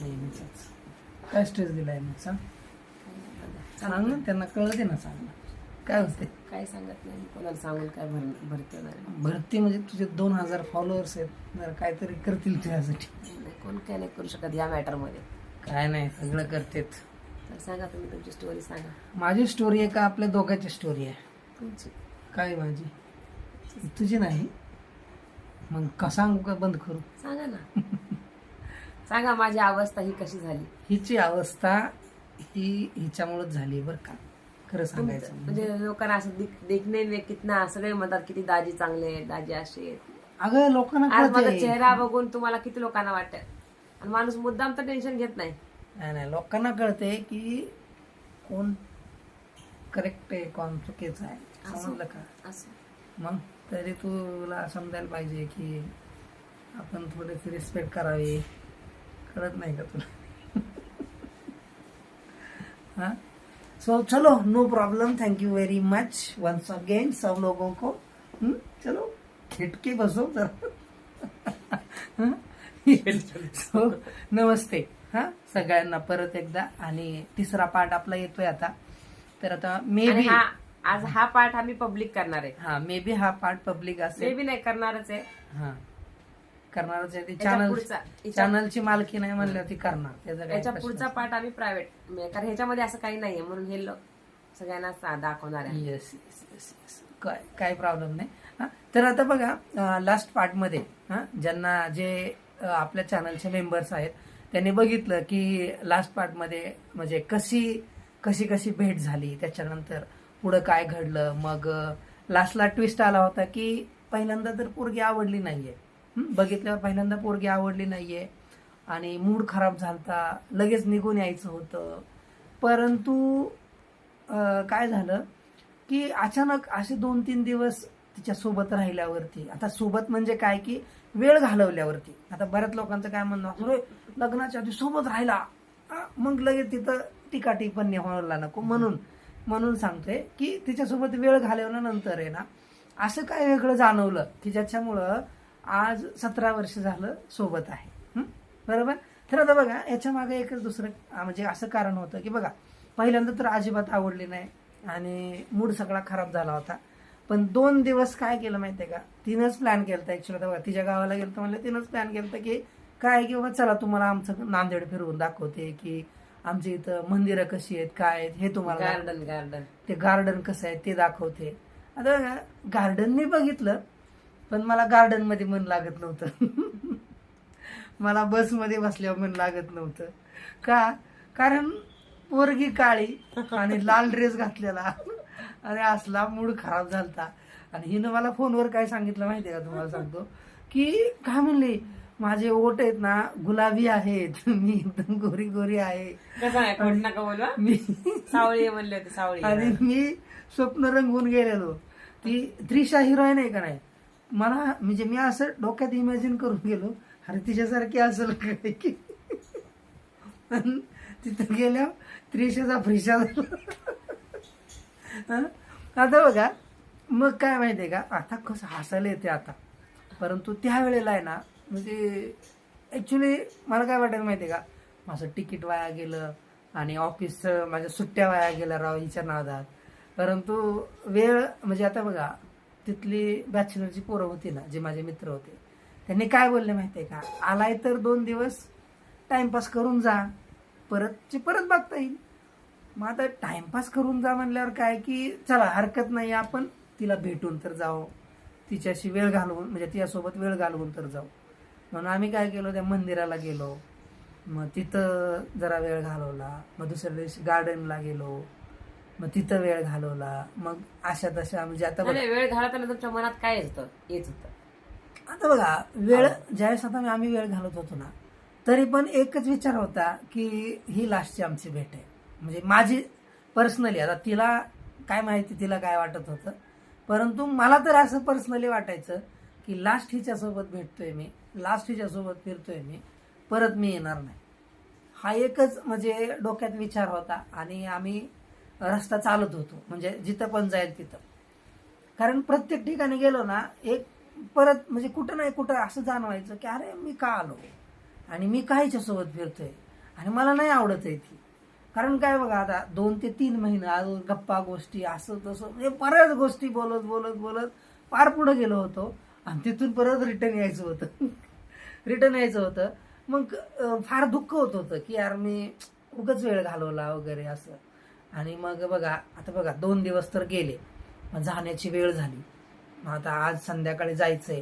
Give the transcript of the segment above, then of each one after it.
नेहमीच काय स्ट्रेस दिलाय मग सांग सांग ना, त्यांना कळते ना, सांग ना काय होते. काय सांगत नाही कोणाला, सांगून काय भरती होणार आहे? भरती म्हणजे तुझे 2000 फॉलोअर्स आहेत, जरा काहीतरी करतील तुझ्यासाठी. कोण काय नाही करू शकत या मॅटरमध्ये. काय नाही, सगळं करतेत. तर सांगा तुम्ही तुमची स्टोरी सांगा. माझी स्टोरी आहे का आपल्या दोघांची स्टोरी आहे? तुमची. काय माझी? तुझी नाही. मग का सांगू का बंद करू? सांगा ना. सांगा माझी अवस्था ही कशी झाली. हिची अवस्था ही हिच्यामुळेच झाली बरं का, खरं सांगायचं म्हणजे लोकांना असं देखणे में कितना सगळे म्हणतात किती दाजी चांगले आहेत, दाजी असे आहेत. अगं लोकांना आज माझा कळते. चेहरा बघून तुम्हाला किती लोकांना वाटत, आणि माणूस मुद्दाम तर टेन्शन घेत नाही. नाही लोकांना कळते की कोण करेक्ट आहे कोण चुकीचं आहे, समजलं का? असं मग तरी तुला समजायला पाहिजे की आपण थोडीशी रिस्पेक्ट करावी. कळत नाही का तुला? हाँ सो चलो, no problem, thank you very much once again सब लोगों को. चलो खिटके बसो जरा. सो नमस्ते हा सगळ्यांना परत एकदा. आणि तिसरा पार्ट आपला येतोय आता. तर आता मे बी आज हा पार्ट आम्ही पब्लिक करणार आहे. हा मे बी हा पार्ट पब्लिक मे असेल. बी नाही करणारच आहे. हा करणारच आहे. ती याच्या चॅनलची मालकी नाही म्हणल्यावर ती करणार. त्याचा काही याच्या प्रश्न पुढचा पार्ट आम्ही प्रायव्हेट, कारण ह्याच्यामध्ये असं काही नाहीये म्हणून हे सगळ्यांना दाखवणार आहे. येस येस येस येस, काय प्रॉब्लेम नाही. हा तर आता बघा लास्ट पार्ट मध्ये ज्यांना जे आपल्या चॅनलचे मेंबर्स आहेत त्यांनी बघितलं की लास्ट पार्ट मध्ये म्हणजे कशी भेट झाली, त्याच्यानंतर पुढं काय घडलं. मग लास्टला ट्विस्ट आला होता की पहिल्यांदा तर पोरगी आवडली नाहीये. बघितल्यावर पहिल्यांदा पोरगी आवडली नाहीये आणि मूड खराब झालता, लगेच निघून यायचं होतं. परंतु काय झालं की अचानक असे 2-3 दिवस तिच्या सोबत राहिल्यावरती, आता सोबत म्हणजे काय की वेळ घालवल्यावरती, आता बऱ्याच लोकांचं काय म्हणणं, अरे लग्नाच्या आधी सोबत राहिला, मग लगेच तिथं टीकाटिप्पणी व्हायला नको. म्हणून सांगतोय की तिच्यासोबत वेळ घालवल्यानंतर आहे ना असं काय वेगळं जाणवलं की ज्याच्यामुळं आज 17 वर्ष झालं सोबत आहे. बरोबर. तर आता बघा याच्या मागे एकच दुसरं म्हणजे असं कारण होतं की बघा पहिल्यांदा तर अजिबात आवडली नाही आणि मूड सगळा खराब झाला होता. पण 2 दिवस काय केलं माहितीये का, तिनंच प्लॅन केलं ऍक्च्युअली. बघा तिच्या गावाला गेलं तर म्हणलं तिनंच प्लॅन केलं की काय की बाबा चला तुम्हाला आमचं नांदेड फिरवून दाखवते की आमच्या इथं मंदिरं कशी आहेत काय आहेत हे तुम्हाला, गार्डन ते गार्डन कसं आहे ते दाखवते. आता बघा गार्डन मी बघितलं पण मला गार्डन मध्ये मन लागत नव्हतं. मला बसमध्ये बसल्यावर मन लागत नव्हतं. कारण पोरगी काळी आणि लाल ड्रेस घातलेला आणि असला मूड खराब झालता. आणि हिनं मला फोनवर काय सांगितलं माहितीये का, तुम्हाला सांगतो की काय म्हणली, माझे ओठ आहेत ना गुलाबी आहेत, मी एकदम गोरी आहे. नका बोलवा, मी सावळी म्हणले होते, सावळी. आणि मी स्वप्न रंगून गेलेलो. ती त्रिशा हिरोईन आहे का नाही, मला म्हणजे मी असं डोक्यात इमॅजिन करून गेलो, अरे तिच्यासारखी असेल काय की. तिथं गेल्या त्रिशाचा फ्रिशा आता बघा मग काय माहितीये का, आता कसं हसायला येते आता. परंतु त्यावेळेला आहे ना म्हणजे ऍक्च्युली मला काय वाटायला माहितीये का, माझं तिकीट वाया गेलं आणि ऑफिस माझ्या सुट्ट्या वाया गेल्या राव हिच्या नादात. परंतु वेळ म्हणजे आता बघा तिथली बॅचलरची पोरं होती ना, जे माझे मित्र होते, त्यांनी काय बोलले माहितीये का, आलाय तर 2 दिवस टाइमपास करून जा, परत बघता येईल. मग आता टाइमपास करून जा म्हणल्यावर काय की चला हरकत नाही, आपण तिला भेटून तर जाऊ, तिच्याशी वेळ घालवून म्हणजे तिच्यासोबत वेळ घालवून तर जाऊ. म्हणून आम्ही काय केलो, त्या मंदिराला गेलो, मग तिथं जरा वेळ घालवला. मग दुसऱ्या दिवशी गार्डनला गेलो, मग तिथं वेळ घालवला. मग अशा तशा म्हणजे आता वेळ घालवताना तुमच्या मनात काय येत होतं? आता बघा वेळ ज्यावेळेस आता आम्ही वेळ घालत होतो ना, तरी पण एकच विचार होता की ही लास्टची आमची भेट आहे. म्हणजे माझी पर्सनली, आता तिला काय माहिती तिला काय वाटत होतं, परंतु मला तर असं पर्सनली वाटायचं की लास्ट हिच्यासोबत भेटतोय मी, लास्ट हिच्यासोबत फिरतोय मी, परत मी येणार नाही. हा एकच म्हणजे डोक्यात विचार होता. आणि आम्ही रस्ता चालत होतो म्हणजे जिथं पण जाईल तिथं. कारण प्रत्येक ठिकाणी गेलो ना एक परत म्हणजे कुठं नाही कुठं असं जाणवायचं की अरे मी का आलो आणि मी का हिच्यासोबत फिरतोय. आणि मला नाही आवडत आहे ती. कारण काय बघा, आता 2 ते 3 महिने अजून गप्पा गोष्टी असं तसं म्हणजे बऱ्याच गोष्टी बोलत बोलत बोलत पार पुढे गेलो होतो आणि तिथून परत रिटर्न यायचं होतं. रिटर्न यायचं होतं. मग फार दुःख होत होतं की यार मी उगाच वेळ घालवला वगैरे असं. आणि मग बघा आता बघा 2 दिवस तर गेले, मग जाण्याची वेळ झाली. मग आता आज संध्याकाळी जायचंय.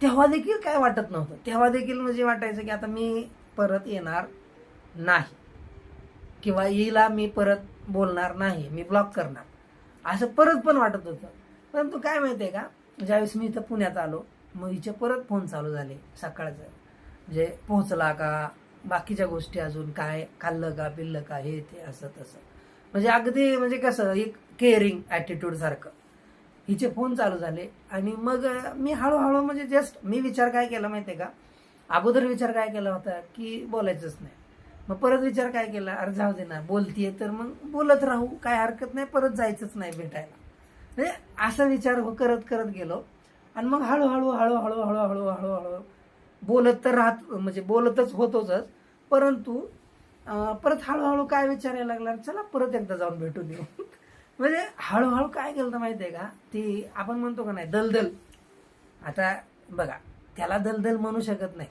तेव्हा देखील काय वाटत नव्हतं. तेव्हा देखील म्हणजे वाटायचं की आता मी परत येणार नाही किंवा हिला मी परत बोलणार नाही, मी ब्लॉक करणार, असं परत पण वाटत होतं. परंतु काय माहितीये का, ज्यावेळेस मी इथं पुण्यात आलो, मग हिचे परत फोन चालू झाले सकाळचं, म्हणजे पोहोचला का, बाकीच्या गोष्टी अजून काय खाल्लं का पिल्लं का, हे ते असं तसं, म्हणजे अगदी म्हणजे कसं एक केअरिंग ॲटिट्यूड सारखं हिचे फोन चालू झाले. आणि मग मी हळूहळू म्हणजे जस्ट मी विचार काय केला माहितीये का, अगोदर विचार काय केला होता की बोलायचंच नाही. मग परत विचार काय केला, अरे जाऊ दे ना, बोलतीये तर मग बोलत राहू, काय हरकत नाही, परत जायचंच नाही भेटायला. म्हणजे असा विचार करत करत गेलो. आणि मग हळूहळू हळूहळू हळूहळू हळूहळू बोलत तर म्हणजे बोलतच होतोच. परंतु परत हळूहळू काय विचार यायला लागला, चला परत एकदा जाऊन भेटून येऊ. म्हणजे हळूहळू काय केलं तर माहितीये का, ती आपण म्हणतो का नाही दलदल, आता बघा त्याला दलदल म्हणू शकत नाही,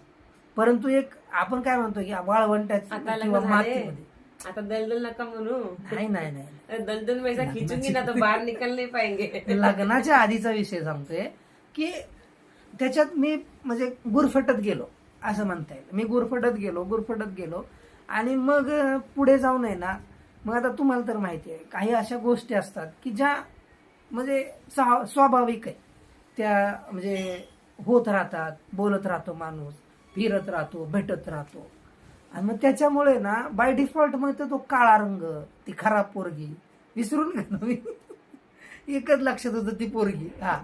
परंतु एक आपण काय म्हणतो की वाळवंटाची आता लग्न किंवा झाले, मातीमध्ये. आता दलदल नका म्हणू. नाही नाही नाही, दलदल में ऐसा खींचूंगी ना तो बाहर निकल नहीं पाएंगे. लग्नाच्या आधीचा विषय सांगतोय की त्याच्यात मी म्हणजे गुरफटत गेलो असं म्हणता येईल. मी गुरफटत गेलो आणि मग पुढे जाऊन आहे ना, मग आता तुम्हाला तर माहिती आहे काही अशा गोष्टी असतात की ज्या म्हणजे स्वाभाविक आहे, त्या म्हणजे होत राहतात, बोलत राहतो माणूस, फिरत राहतो, भेटत राहतो. आणि मग त्याच्यामुळे ना बाय डिफॉल्ट मग तो काळा रंग, ती खराब पोरगी विसरून गेलो मी. एकच लक्षात होतं ती पोरगी, हा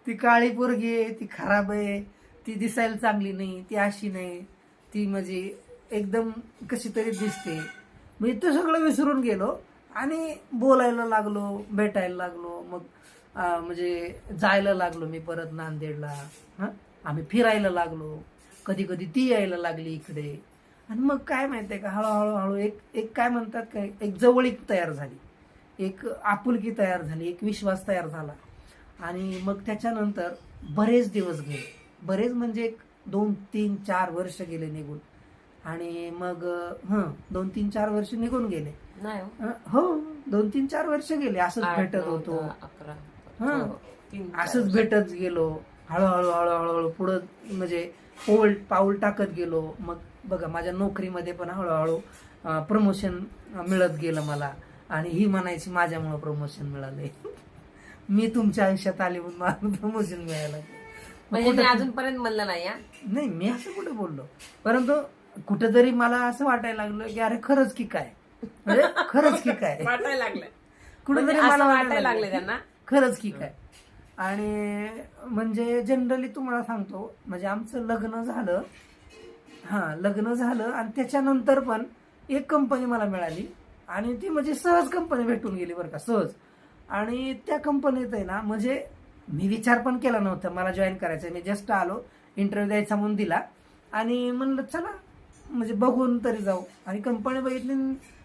ती काळी पोरगी आहे, ती खराब आहे, ती दिसायला चांगली नाही, ती अशी नाही, ती म्हणजे एकदम कशी तरी दिसते. म्हणजे ते सगळं विसरून गेलो आणि बोलायला लागलो, भेटायला लागलो. मग म्हणजे जायला लागलो मी परत नांदेडला. आम्ही फिरायला लागलो, कधी कधी ती यायला लागली इकडे. आणि मग काय माहितीये का, हळूहळू हळू एक काय म्हणतात काय, एक जवळीक तयार झाली, एक आपुलकी तयार झाली, एक विश्वास तयार झाला. आणि मग त्याच्यानंतर बरेच दिवस गेले, बरेच म्हणजे 2-3-4 वर्ष गेले निघून. आणि मग 2-3-4 वर्ष निघून गेले. हो 2-3-4 वर्ष गेले, असंच भेटत होतो, असंच भेटत गेलो. हळूहळू हळूहळू पुढं म्हणजे पाऊल टाकत गेलो. मग बघा माझ्या नोकरीमध्ये पण हळूहळू प्रमोशन मिळत गेलं मला. आणि ही म्हणायची माझ्यामुळे प्रमोशन मिळाले. मी तुमच्या आयुष्यात आले म्हणून मला प्रमोशन मिळायला म्हणजे मी अजूनपर्यंत म्हणलं नाही, मी असं कुठे बोललो. परंतु कुठेतरी मला असं वाटायला लागलं की अरे खरंच की काय, म्हणजे खरंच की काय वाटायला लागलं, कुठेतरी मला वाटायला लागलं त्यांना खरंच की काय. आणि म्हणजे जनरली तुम्हाला सांगतो, म्हणजे आमचं लग्न झालं, लग्न झालं आणि त्याच्यानंतर पण एक कंपनी मला मिळाली आणि ती म्हणजे सहज कंपनी भेटून गेली बरं का, सहज. आणि त्या कंपनीत आहे ना, म्हणजे मी विचार पण केला नव्हता मला जॉईन करायचं. मी जस्ट आलो, इंटरव्ह्यू द्यायचा म्हणून दिला आणि म्हणलं चला म्हणजे बघून तरी जाऊ. आणि कंपनी बघितली,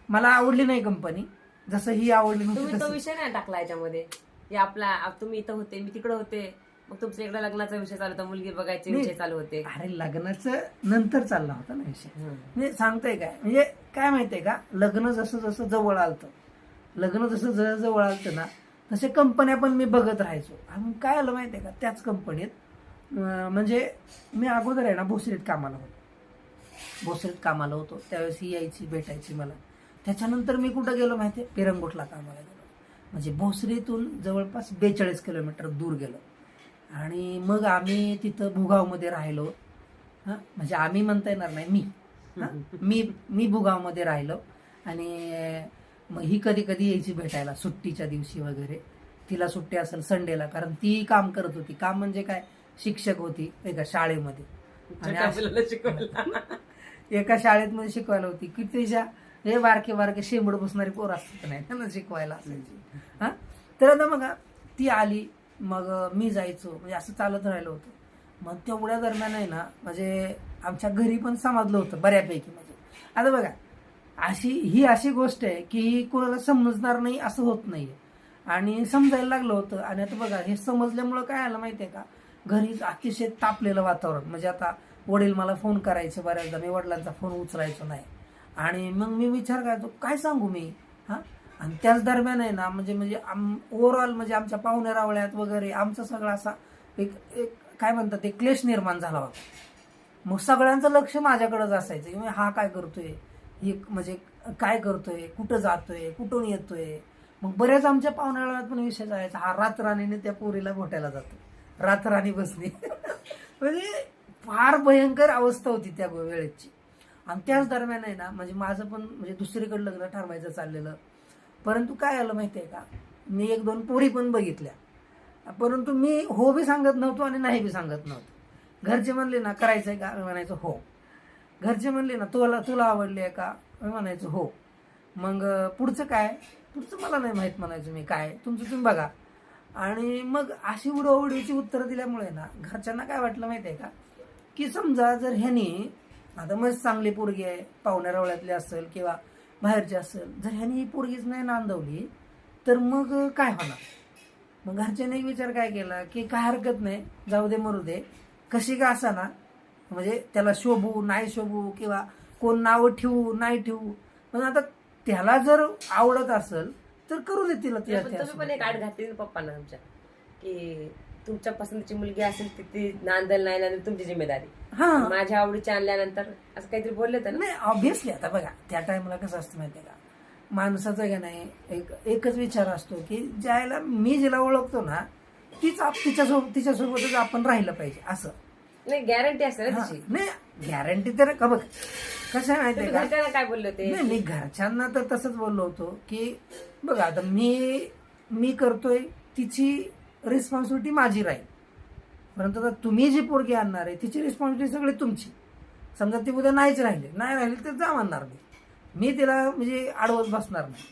मला आवडली नाही कंपनी, जसं ही आवडली तुम्ही नव्हती तो तसं. विषय नाही टाकला याच्यामध्ये की आपला तुम्ही इथं होते मी तिकडे होते, मग तुमच्या इकडे लग्नाचा विषय चालू होता, मुलगी बघायचे विषय चालू होते. अरे लग्नाचं नंतर चालला होता ना विषय. म्हणजे सांगताय काय, म्हणजे काय माहितीये का, लग्न जसं जसं जवळ आलतं, लग्न जसं जवळ आलतं ना, तसे कंपन्या पण मी बघत राहायचो. आणि काय आलं माहितीये का, त्याच कंपनीत म्हणजे मी अगोदर आहे ना भोसरीत कामाला होतो. त्यावेळेस ही यायची भेटायची मला. त्याच्यानंतर मी कुठं गेलो माहितीये, पिरंगुटला कामाला गेलो. म्हणजे भोसरीतून जवळपास 42 किलोमीटर दूर गेलो. आणि मग आम्ही तिथं भुगावमध्ये राहिलो. म्हणजे आम्ही म्हणता येणार नाही, मी भुगावमध्ये राहिलो. आणि मग ही कधी कधी यायची भेटायला सुट्टीच्या दिवशी वगैरे. तिला सुट्टी असेल संडेला, कारण ती काम करत होती. काम म्हणजे काय, शिक्षक होती एका शाळेमध्ये. एका शाळेत मध्ये शिकवायला होती. कितीच्या हे बारके शेंबड बसणारी पोर असतात नाही त्यांना शिकवायला असायची. तर आता मग ती आली, मग मी जायचो, म्हणजे असं चालत राहिलं होतं. मग तेवढ्या दरम्यान आहे ना, म्हणजे आमच्या घरी पण समजलं होतं बऱ्यापैकी. म्हणजे आता बघा ही अशी गोष्ट आहे की ही कोणाला समजणार नाही असं होत नाहीये, आणि समजायला लागलं होतं. आणि आता बघा हे समजल्यामुळं काय आलं माहितीये का, घरी अतिशय तापलेलं वातावरण. म्हणजे आता वडील मला फोन करायचे बऱ्याचदा, मी वडिलांचा फोन उचलायचो नाही, आणि मग मी विचार करायचो काय सांगू मी. हा, आणि त्याच दरम्यान आहे ना म्हणजे म्हणजे ओव्हरऑल म्हणजे आमच्या पाहुण्या रावळ्यात वगैरे आमचा सगळा असा एक एक काय म्हणतात ते क्लेश निर्माण झाला होता. मग सगळ्यांचं लक्ष माझ्याकडेच असायचं की हा काय करतोय, हे म्हणजे काय करतोय, कुठं जातोय, कुठून येतोय. मग बऱ्याच आमच्या पाहुण्याळ्यात पण विषय जायचा, हा रातराणीने त्या पोरीला घोट्याला जातो, रातराणी बसली. म्हणजे फार भयंकर अवस्था होती त्या वेळेची. आणि त्याच दरम्यान आहे ना म्हणजे माझं पण म्हणजे दुसरीकडे लग्न ठरवायचं चाललेलं. परंतु काय आलं माहितीये का, मी 1-2 पोरी पण बघितल्या, परंतु मी हो बी सांगत नव्हतो आणि नाही बी सांगत नव्हतो. घरचे म्हणले ना करायचंय का, मी म्हणायचो हो. घरचे म्हणले ना तुला आवडली आहे का, मी म्हणायचो हो. मग पुढचं काय, पुढचं मला नाही माहित म्हणायचं मी, काय तुमचं तुम्ही बघा. आणि मग अशी उडवडीची उत्तरं दिल्यामुळे ना घरच्यांना काय वाटलं माहितीये का, की समजा जर ह्यानी आता मस्त चांगली पोरगी आहे, पाहुण्या रावळ्यातली असेल किंवा बाहेरची असेल, जर ह्यानी ही पोरगीच नाही नांदवली तर मग काय होणार. मग घरच्यांनी एक विचार काय केला की काय हरकत नाही, जाऊ दे मरू दे, कशी का असा ना म्हणजे त्याला शोभू नाही शोभू किंवा कोण नावं ठेवू नाही ठेवू, पण आता त्याला जर आवडत असेल तर करू दे तिला. तुम्ही पण एक आड घातली ना पप्पांना आमच्या, की तुमच्या पसंतीची मुलगी असेल ती नांदल नाही नांदल तुमची जिम्मेदारी, माझ्या आवडीच्या आणल्यानंतर असं काहीतरी बोलले तर नाही. ऑब्व्हियसली आता बघा त्या टाइमला कसं असतं माहितीये का, माणसाचं का नाही एकच विचार असतो की ज्याला मी जिला ओळखतो ना तिच्यासोबतच आपण राहिलं पाहिजे असं. नाही गॅरंटी असते ना तिची. नाही गॅरंटी तर का बघ कसं आहे माहितीये का, घरच्यांना काय बोलले होते. नाही मी घरच्यांना तर तसंच बोललो होतो की बघा आता मी करतोय, तिची रिस्पॉन्सिबिलिटी माझी राहील, परंतु आता तुम्ही जी पोरगी आणणार आहे तिची रिस्पॉन्सिबिलिटी सगळी तुमची. समजा ती उद्या नाही राहिली तर जा म्हणणार मी तिला म्हणजे आडवत बसणार नाही,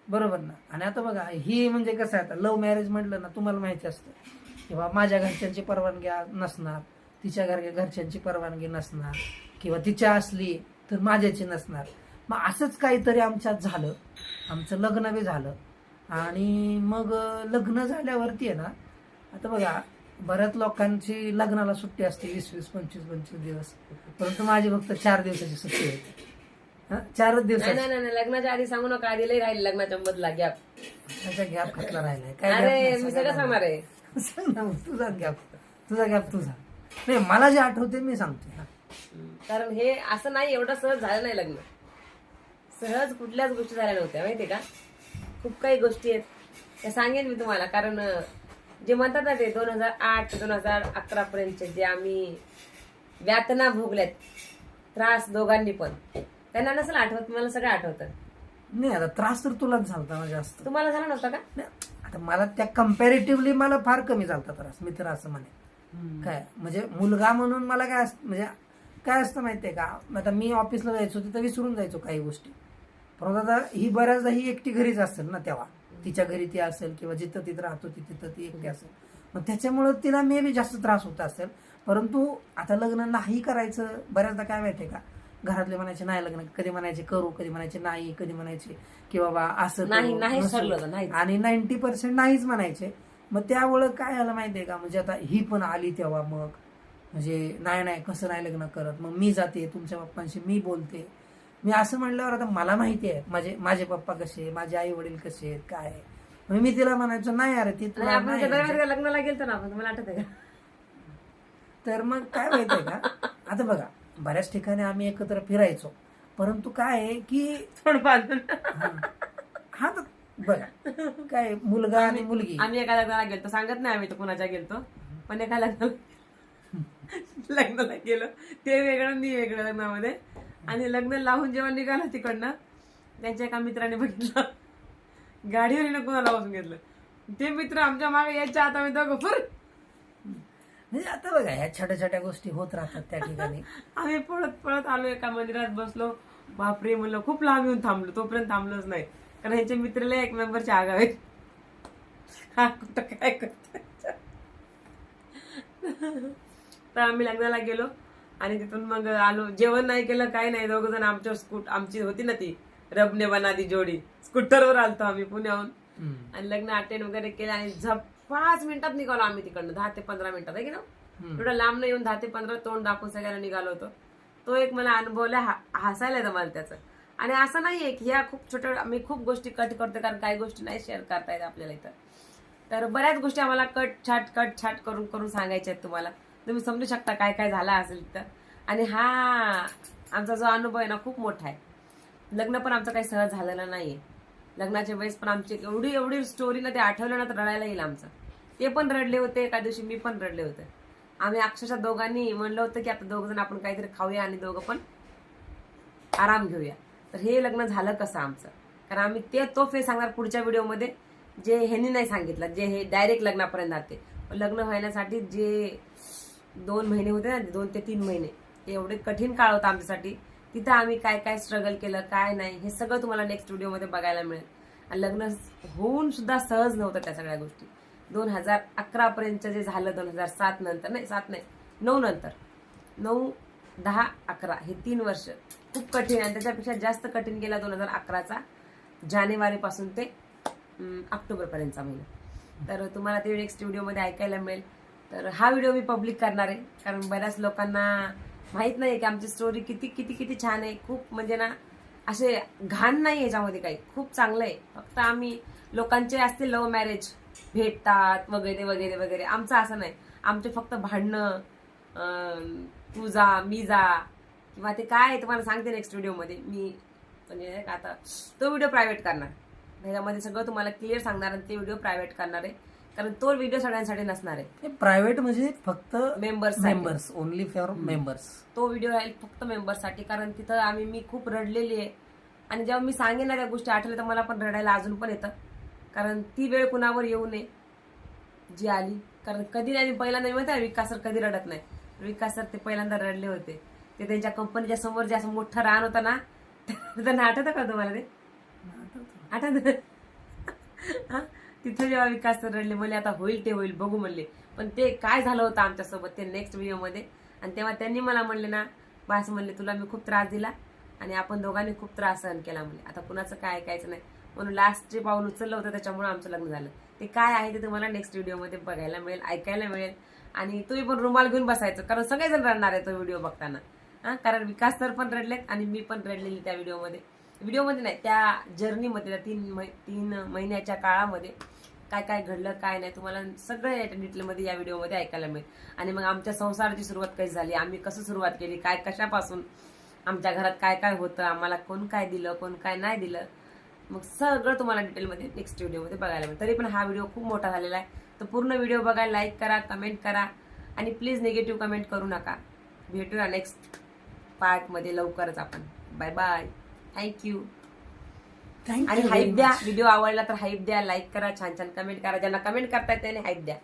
बरोबर ना. आणि आता बघा ही म्हणजे कसं आहे, आता लव्ह मॅरेज म्हटलं ना तुम्हाला माहिती असतं किंवा माझ्या घरच्यांची परवानगी नसणार, तिच्या घरच्यांची परवानगी नसणार, किंवा तिच्या असली तर माझ्याची नसणार. मग असंच काहीतरी आमच्यात झालं, आमचं लग्न बी झालं. आणि मग लग्न झाल्यावरती आहे ना आता बघा बऱ्याच लोकांची लग्नाला सुट्टी असते 20-20, 25-25 दिवस, परंतु माझी फक्त 4 दिवसाची सुट्टी होती. 4 दिवस. नाही लग्नाच्या आधी सांगू नका, आधी लई राहील लग्नाच्या मधला गॅप. त्याचा गॅप खतला राहिलाय काय, मी सगळं सांगणार आहे. सांग ना तुझा गॅप तुझा. नाही मला जे आठवते मी सांगते. कारण हे असं नाही एवढं सहज झालं नाही लग्न, सहज कुठल्याच गोष्टी झाल्या नव्हत्या माहितीये का. खूप काही गोष्टी आहेत त्या सांगेन मी तुम्हाला. कारण जे म्हणतात ना ते 2008 ते 2011 पर्यंतचे जे आम्ही व्यातना भोगल्यात त्रास दोघांनी पण, त्यांना नसेल आठवत, मला सगळं आठवतं. नाही आता त्रास तर तुलाच झालता जास्त, तुम्हाला झाला नव्हता का. आता मला त्या कम्पॅरेटिव्हली मला फार कमी झालता त्रास, मी तर असं म्हणे. काय म्हणजे मुलगा म्हणून मला म्हणजे काय असतं माहितीये का, आता मी ऑफिसला जायचो तिथं विसरून जायचो काही गोष्टी, परंतु आता ही बऱ्याचदा ही एकटी घरीच असेल ना, तेव्हा तिच्या घरी ती असेल किंवा जिथं तिथं राहतो तिथं ती एकटी असेल, मग त्याच्यामुळे तिला मे बी जास्त त्रास होत असेल. परंतु आता लग्न नाही करायचं बऱ्याचदा काय माहितीये का, घरातले म्हणायचे नाही लग्न, कधी म्हणायचे करू, कधी म्हणायचे नाही, कधी म्हणायचे की बाबा असं नाही, आणि 90% नाहीच म्हणायचे. मग त्यामुळं काय झालं माहितीये का, म्हणजे आता ही पण आली तेव्हा मग म्हणजे नाही कसं नाही लग्न करत, मग मी जाते तुमच्या पप्पांशी मी बोलते. मी असं म्हणल्यावर आता मला माहिती आहे माझे पप्पा कसे, माझे आई वडील कसे आहेत काय, मग मी तिला म्हणायचो नाही अरे ती लग्नाला गेलतो ना आपण, तुम्हाला आठवत आहे का. तर मग काय माहितीये का, आता बघा बऱ्याच ठिकाणी आम्ही एकत्र फिरायचो, परंतु काय आहे की हा तर बघा काय मुलगा आणि मुलगी. आम्ही एका लग्नाला गेलतो, सांगत नाही आम्ही तो कुणाच्या गेलतो, पण एका लग्नाला गेलो, ते वेगळं मी वेगळं लग्नामध्ये. आणि लग्न लावून जेव्हा निघाला तिकडनं, त्यांच्या एका मित्राने बघितलं, गाडीवर कुणाला बसून घेतलं, ते मित्र आमच्या मागे यायच्या आता मी दोघं फुर. म्हणजे आता बघा ह्या छोट्या छोट्या गोष्टी होत राहतात त्या ठिकाणी. आम्ही पळत आलो, एका मंदिरात बसलो, बापरे म्हणलं, खूप लांब येऊन थांबलो, तोपर्यंत थांबलोच नाही, कारण ह्याच्या मित्राला एक मेंबरच्या आगावे हा कुठं काय करत. तर आम्ही लग्नाला गेलो, आणि तिथून मग आलो, जेवण नाही केलं, काही नाही, दोघ जण आमची होती ना ती रबने बनादी जोडी, स्कूटरवर आलतो आम्ही पुण्याहून आणि लग्न अटेंड वगैरे केलं आणि 5 मिनिटात निघालो आम्ही तिकडनं, 10 ते 15 मिनिटात आहे की ना, थोडं लांब येऊन 10 ते 15 तोंड दाखवून सगळ्यांना निघालो होतो. तो एक मला अनुभवला, हसायला येतं मला त्याचं. आणि असं नाहीये की ह्या खूप छोट्या, आम्ही खूप गोष्टी कट करतो कारण काही गोष्टी नाही शेअर करता येत आपल्याला इथं. तर बऱ्याच गोष्टी आम्हाला कट छाट करून करून सांगायच्या आहेत तुम्हाला, तुम्ही समजू शकता काय काय झालं असेल तर. आणि हा आमचा जो अनुभव आहे ना खूप मोठा आहे. लग्न पण आमचं काही सहज झालेलं नाहीये. लग्नाच्या वेळेस पण आमची एवढी स्टोरी ना ते आठवलं ना तर रडायला येईल आमचं. ते पण रडले होते, एका दिवशी मी पण रडले होते. आम्ही अक्षरशः दोघांनी म्हणलं होतं की आता दोघ जण आपण काहीतरी खाऊया आणि दोघं पण आराम घेऊया. तर हे लग्न झालं कसं आमचं, कारण आम्ही तो फेस सांगणार पुढच्या व्हिडिओमध्ये, जे ह्यांनी नाही सांगितलं, जे हे डायरेक्ट लग्नापर्यंत जाते. लग्न व्हायण्यासाठी जे 2 महिने होते ना, 2 ते 3 महिने, ते एवढे कठीण काळ होता आमच्यासाठी. तिथं आम्ही काय काय स्ट्रगल केलं, काय नाही, हे सगळं तुम्हाला नेक्स्ट व्हिडिओमध्ये बघायला मिळेल. आणि लग्न होऊन सुद्धा सहज नव्हतं त्या सगळ्या गोष्टी. 2011 पर्यंत जे झालं, 2007 नंतर, नाही 7 नाही 9 नंतर, 9, 10, 11 हे 3 वर्ष खूप कठीण, आणि त्याच्यापेक्षा जास्त कठीण गेला 2011चा जानेवारी पासून ते ऑक्टोबर पर्यंतचा महिना. तर तुम्हाला ते नेक्स्ट व्हिडिओमध्ये ऐकायला मिळेल. तर हा व्हिडिओ मी पब्लिक करणार आहे, कारण बऱ्याच लोकांना माहित नाही की आमची स्टोरी किती किती किती छान आहे. खूप म्हणजे ना असे घाण नाही याच्यामध्ये काही, खूप चांगलं आहे. फक्त आम्ही लोकांचे असते लव्ह मॅरेज भेटतात वगैरे वगैरे वगैरे, आमचं असं नाही. आमचे फक्त भांडणं, तू जा मी जा, किंवा ते काय तुम्हाला सांगते नेक्स्ट व्हिडिओमध्ये मी. म्हणजे आता तो व्हिडिओ प्रायव्हेट करणार, त्याच्यामध्ये सगळं तुम्हाला क्लिअर सांगणार आणि ते व्हिडिओ प्रायव्हेट करणार आहे, कारण तो व्हिडिओ सगळ्यांसाठी नसणार आहे. प्रायव्हेट म्हणजे फक्त मेंबर्स ओनली फॉर मेंबर्स. तो व्हिडिओ राहील फक्त मेंबर्ससाठी, कारण तिथं मी खूप रडलेली आहे. आणि जेव्हा मी सांगेन ना त्या गोष्टी आठवल्या तर मला पण रडायला अजून पण येतं, कारण ती वेळ कुणावर येऊ नये जी आली. कारण कधी नाही, मी पहिल्यांदा म्हणते विकास सर कधी रडत नाही. विकास सर ते पहिल्यांदा रडले होते, ते त्यांच्या कंपनीच्या समोर जे असं मोठं रान होतं ना, त्यांना आठवतं का तुम्हाला ते? आठवत हा, तिथं जेव्हा विकास सर रडले, म्हणले आता होईल ते होईल, बघू म्हणले. पण ते काय झालं होतं आमच्यासोबत ते नेक्स्ट व्हिडिओमध्ये. आणि तेव्हा त्यांनी मला म्हणले ना, बास म्हणले तुला मी खूप त्रास दिला आणि आपण दोघांनी खूप त्रास सहन केला म्हणले, आता कुणाचं काय ऐकायचं नाही. म्हणून लास्टचे पाऊल उचललं होतं, त्याच्यामुळे आमचं लग्न झालं. ते काय आहे ते तुम्हाला नेक्स्ट व्हिडिओमध्ये बघायला मिळेल, ऐकायला मिळेल. आणि तुम्ही पण रुमाल घेऊन बसायचं, कारण सगळेजण रडणार आहे तो व्हिडिओ बघताना. कारण विकास सर पण रडलेत आणि मी पण रडलेली त्या व्हिडिओमध्ये नाही, त्या जर्नीमध्ये, त्या 3 महिन्याच्या काळामध्ये काय काय घडलं काय नाही तुम्हाला सगळं डिटेलमध्ये या व्हिडिओमध्ये ऐकायला मिळेल. आणि मग आमच्या संसाराची सुरुवात कशी झाली, आम्ही कसं सुरुवात केली, काय कशापासून, आमच्या घरात काय काय होतं, आम्हाला कोण काय दिलं, कोण काय नाही दिलं, मग सगळं तुम्हाला डिटेलमध्ये नेक्स्ट व्हिडिओमध्ये बघायला मिळेल. तरी पण हा व्हिडिओ खूप मोठा झालेला आहे, तर पूर्ण व्हिडिओ बघायला लाईक करा, कमेंट करा आणि प्लीज निगेटिव्ह कमेंट करू नका. भेटूया नेक्स्ट पार्टमध्ये लवकरच आपण. Bye bye, thank you. आणि हाईप द्या, व्हिडिओ आवडला तर हाईप द्या, लाईक करा, छान छान कमेंट करा, ज्यांना कमेंट करतायत त्याने हाईप द्या.